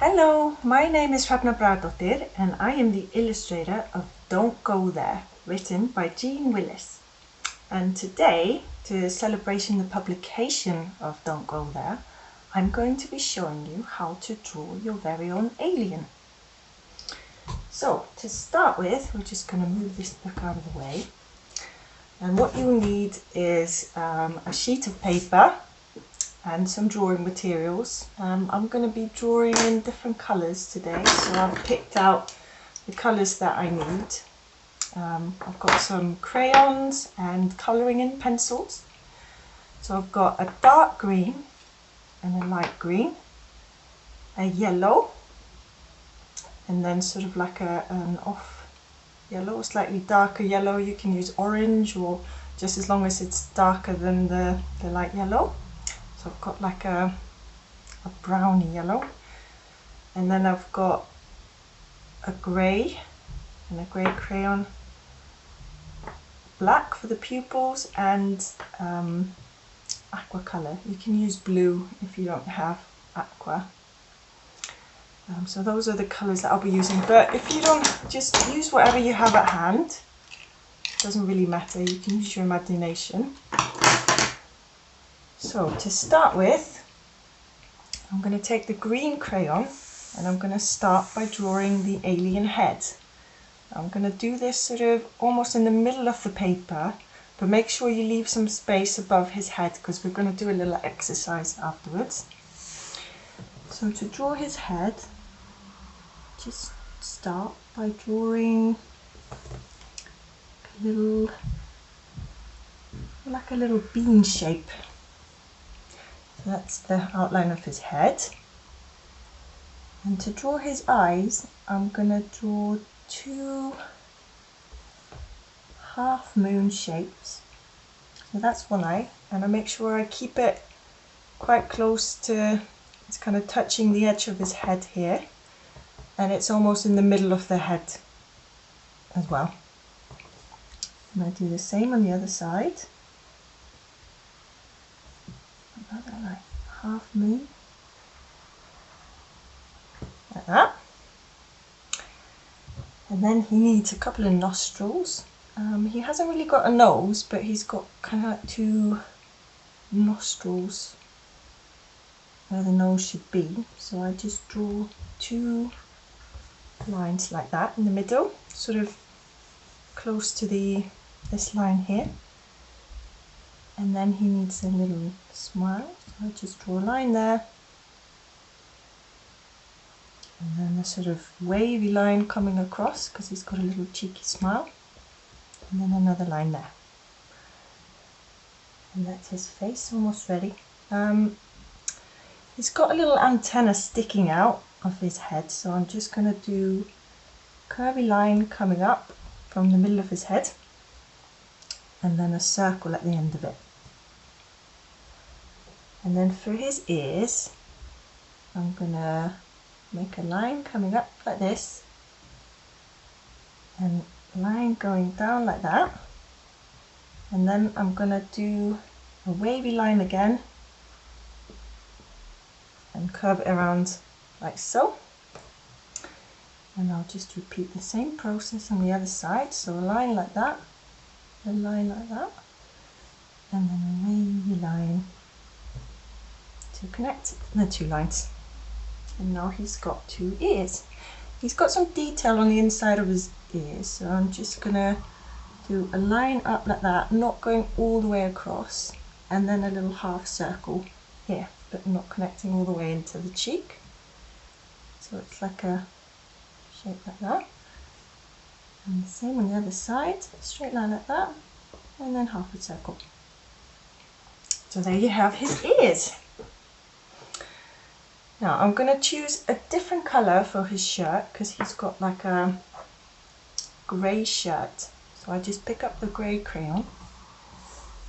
Hello, my name is Hrefna Bragadottir and I am the illustrator of Don't Go There, written by Jeanne Willis. And today, to celebrating the publication of Don't Go There, I'm going to be showing you how to draw your very own alien. So, to start with, we're just going to move this book out of the way. And what you'll need is a sheet of paper and some drawing materials. I'm going to be drawing in different colours today, so I've picked out the colours that I need. I've got some crayons and colouring in pencils. So I've got a dark green and a light green, a yellow, and then sort of like an off yellow, slightly darker yellow. You can use orange, or just as long as it's darker than the light yellow. So I've got like a browny yellow, and then I've got a grey and a grey crayon, black for the pupils, and aqua colour. You can use blue if you don't have aqua. So those are the colours that I'll be using, but if you don't, just use whatever you have at hand. It doesn't really matter, you can use your imagination. So to start with, I'm going to take the green crayon and I'm going to start by drawing the alien head. I'm going to do this sort of almost in the middle of the paper, but make sure you leave some space above his head because we're going to do a little exercise afterwards. So to draw his head, just start by drawing a little, like a little bean shape. So that's the outline of his head. And to draw his eyes, I'm going to draw two half moon shapes. So that's one eye, and I make sure I keep it quite close to, it's kind of touching the edge of his head here, and it's almost in the middle of the head as well. I'm going to do the same on the other side. Another like half moon, like that. And then he needs a couple of nostrils. He hasn't really got a nose, but he's got kind of like two nostrils where the nose should be. So I just draw two lines like that in the middle, sort of close to this line here. And then he needs a little smile, so I just draw a line there. And then a sort of wavy line coming across because he's got a little cheeky smile. And then another line there. And that's his face, almost ready. He's got a little antenna sticking out of his head, so I'm just going to do a curvy line coming up from the middle of his head, and then a circle at the end of it. And then for his ears, I'm going to make a line coming up like this, and a line going down like that, and then I'm going to do a wavy line again and curve it around like so. And I'll just repeat the same process on the other side. So a line like that, a line like that, and then a wavy line to connect the two lines. And now he's got two ears. He's got some detail on the inside of his ears, so I'm just gonna do a line up like that, not going all the way across, and then a little half circle here, but not connecting all the way into the cheek. So it's like a shape like that. And the same on the other side, straight line like that, and then half a circle. So there you have his ears. Now I'm going to choose a different colour for his shirt because he's got like a grey shirt. So I just pick up the grey crayon,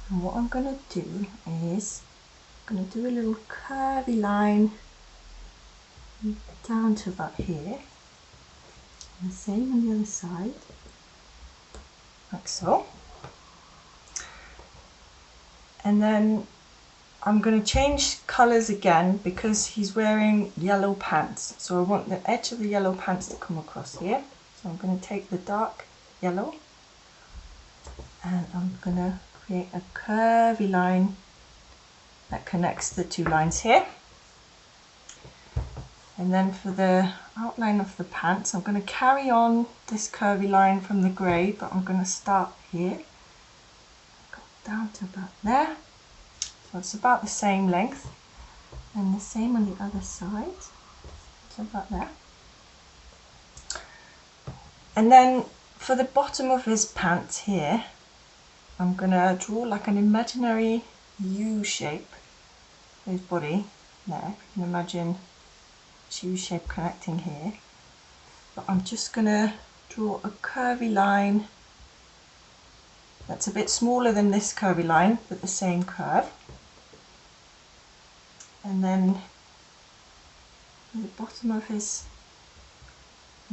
and what I'm going to do is I'm going to do a little curvy line down to about here, and the same on the other side, like so. And then I'm going to change colours again because he's wearing yellow pants. So I want the edge of the yellow pants to come across here. So I'm going to take the dark yellow and I'm going to create a curvy line that connects the two lines here. And then for the outline of the pants, I'm going to carry on this curvy line from the grey, but I'm going to start here, go down to about there. So it's about the same length, and the same on the other side, so about there. And then for the bottom of his pants here, I'm going to draw like an imaginary U shape for his body there. You can imagine a U shape connecting here. But I'm just going to draw a curvy line that's a bit smaller than this curvy line, but the same curve. And then at the bottom of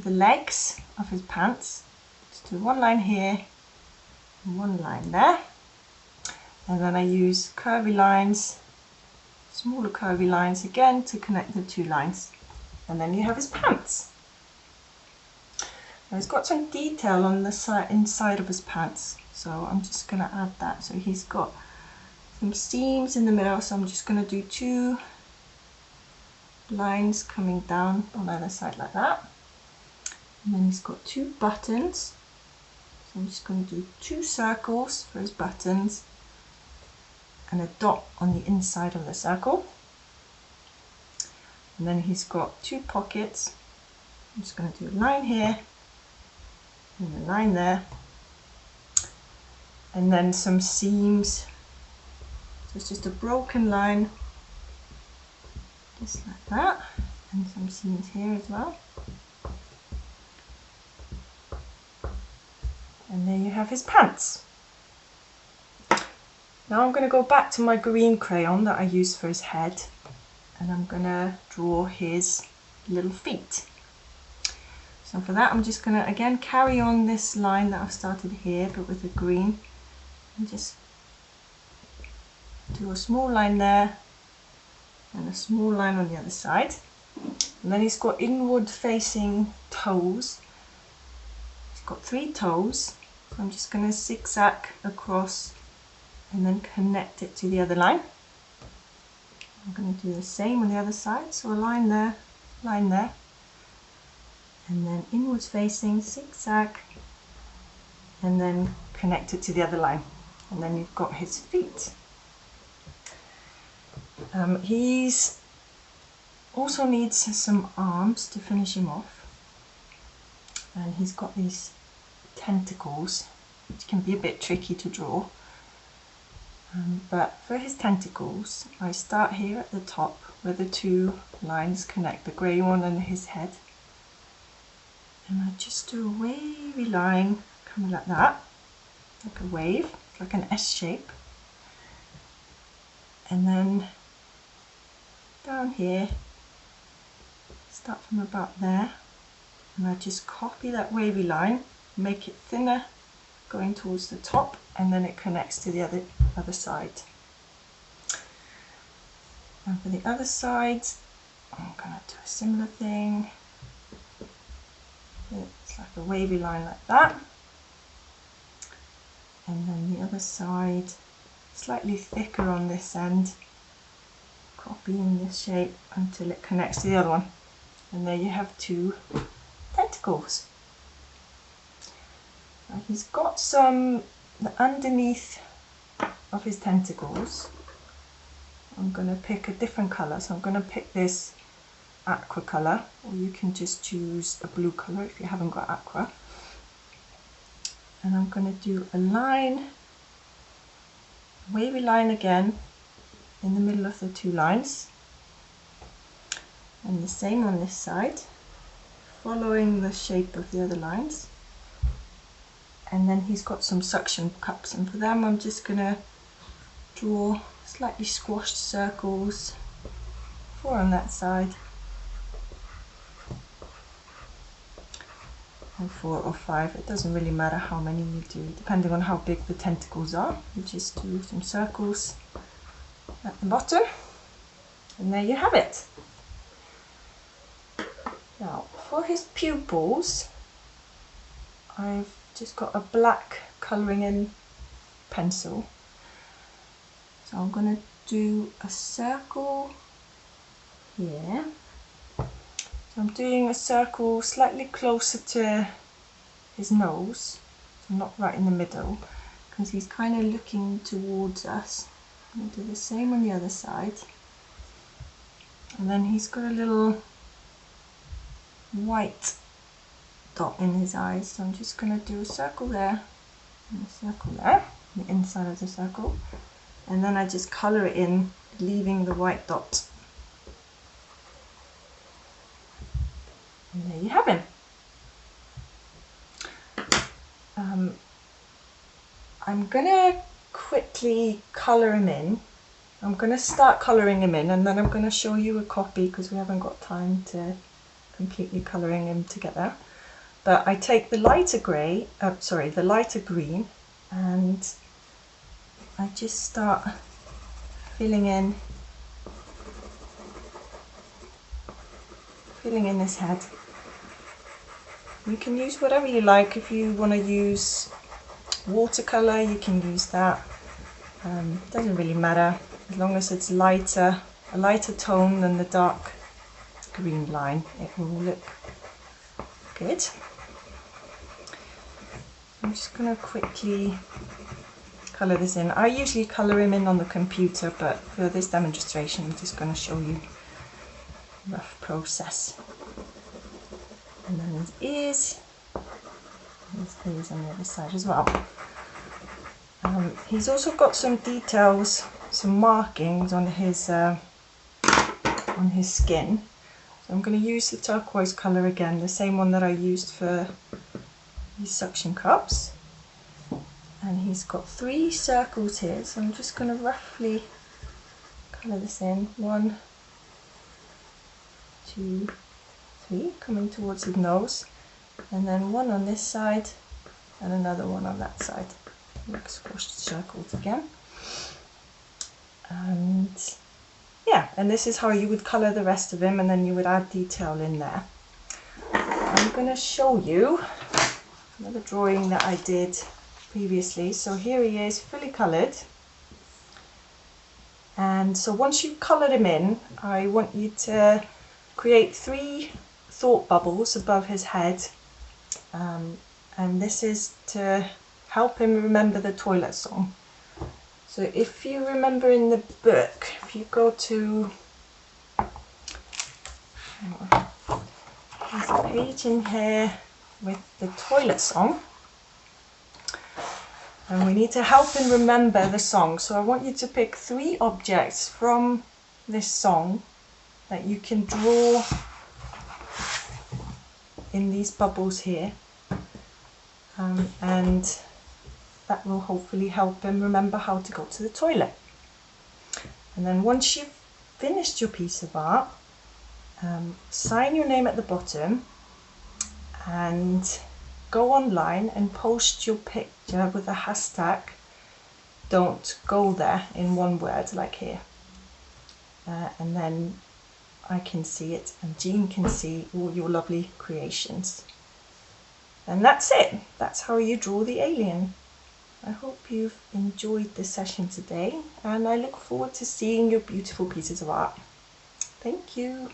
the legs of his pants, just do one line here and one line there. And then I use curvy lines, smaller curvy lines again to connect the two lines. And then you have his pants. Now he's got some detail on the inside of his pants, so I'm just going to add that. So he's got some seams in the middle, so I'm just going to do two lines coming down on either side like that. And then he's got two buttons, so I'm just going to do two circles for his buttons and a dot on the inside of the circle. And then he's got two pockets. I'm just going to do a line here and a line there, and then some seams. So it's just a broken line, just like that, and some seams here as well. And there you have his pants. Now I'm going to go back to my green crayon that I used for his head, and I'm going to draw his little feet. So for that I'm just going to again carry on this line that I've started here, but with the green, and just do a small line there and a small line on the other side. And then he's got inward facing toes. He's got 3 toes, so I'm just going to zigzag across and then connect it to the other line. I'm going to do the same on the other side, so a line there, and then inwards facing, zigzag, and then connect it to the other line. And then you've got his feet. He's also needs some arms to finish him off, and he's got these tentacles, which can be a bit tricky to draw. But for his tentacles, I start here at the top where the two lines connect, the grey one and his head. And I just do a wavy line coming like that, like a wave, like an S shape. And then down here, start from about there, and I just copy that wavy line, make it thinner going towards the top, and then it connects to the other side. And for the other side, I'm going to do a similar thing. It's like a wavy line like that. And then the other side, slightly thicker on this end, copying this shape until it connects to the other one. And there you have 2 tentacles. Now he's got some underneath of his tentacles. I'm going to pick a different colour, so I'm going to pick this aqua colour, or you can just choose a blue colour if you haven't got aqua. And I'm going to do a line, a wavy line again in the middle of the 2 lines, and the same on this side, following the shape of the other lines. And then he's got some suction cups, and for them I'm just going to draw slightly squashed circles, 4 on that side and 4 or 5. It doesn't really matter how many you do, depending on how big the tentacles are. You just do some circles at the bottom, and there you have it. Now for his pupils, I've just got a black colouring in pencil, so I'm going to do a circle here. So I'm doing a circle slightly closer to his nose, so not right in the middle, because he's kind of looking towards us. I'm going to do the same on the other side, and then he's got a little white dot in his eyes, so I'm just going to do a circle there and a circle there, the inside of the circle, and then I just colour it in, leaving the white dot. And there you have him. I'm gonna quickly colour him in. I'm gonna start colouring him in, and then I'm gonna show you a copy because we haven't got time to completely colouring him together. But I take the lighter grey, the lighter green, and I just start filling in his head. You can use whatever you like. If you want to use watercolour, you can use that. Doesn't really matter, as long as it's a lighter tone than the dark green line, it will look good. I'm just going to quickly colour this in. I usually colour him in on the computer, but for this demonstration I'm just going to show you a rough process. And then his ears on the other side as well. He's also got some details, some markings on his skin. So I'm going to use the turquoise colour again, the same one that I used for these suction cups. And he's got 3 circles here, so I'm just going to roughly colour this in. 1, 2, 3, coming towards his nose, and then 1 on this side and another 1 on that side. Like squashed circles again. And yeah, and this is how you would colour the rest of him, and then you would add detail in there. I'm going to show you another drawing that I did previously. So here he is, fully coloured. And so once you've coloured him in, I want you to create 3 thought bubbles above his head, and this is to help him remember the toilet song. So if you remember in the book, if you go to, there's a page in here with the toilet song, and we need to help him remember the song. So I want you to pick 3 objects from this song that you can draw in these bubbles here, and that will hopefully help him remember how to go to the toilet. And then once you've finished your piece of art, sign your name at the bottom and go online and post your picture with the hashtag "Don't Go There" in one word, like here, and then I can see it and Jeanne can see all your lovely creations. And that's it. That's how you draw the alien. I hope you've enjoyed this session today, and I look forward to seeing your beautiful pieces of art. Thank you.